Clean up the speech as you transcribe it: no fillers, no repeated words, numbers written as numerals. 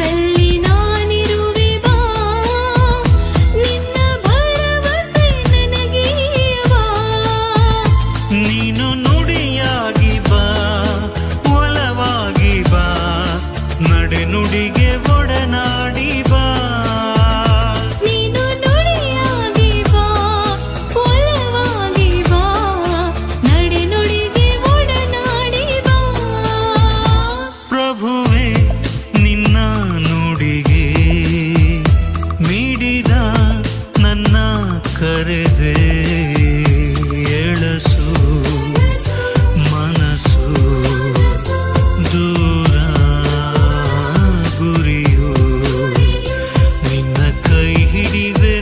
ಕಷ್ಟದಲ್ಲಿ ನಾನಿರುವೆ ಬಾ, ನಿನ್ನ ಭರವಸೆ ನನಗೀಯವಾ. ನೀನು ನುಡಿಯಾಗಿ ಬಾ, ಒಲವಾಗಿ ಬಾ, ನಡೆ ನುಡಿಗೆ ಒಡನಾಡಿ ಬಾ. ನೀನು ನುಡಿಯಾಗಿ ಬಾ, ಒಲವಾಗಿ ಬಾ, ನಡೆ ನುಡಿಗೆ ಒಡನಾಡಿ ಬಾ. ಪ್ರಭುವೇ ನಿನ್ನ ನುಡಿಗೆ ಮಿಡಿದ ನನ್ನ ಕರೆದೆ, ಎಳಸು ಮನಸ್ಸು ದೂರ ಗುರಿಯು ನಿನ್ನ ಕೈ ಹಿಡಿವೆ.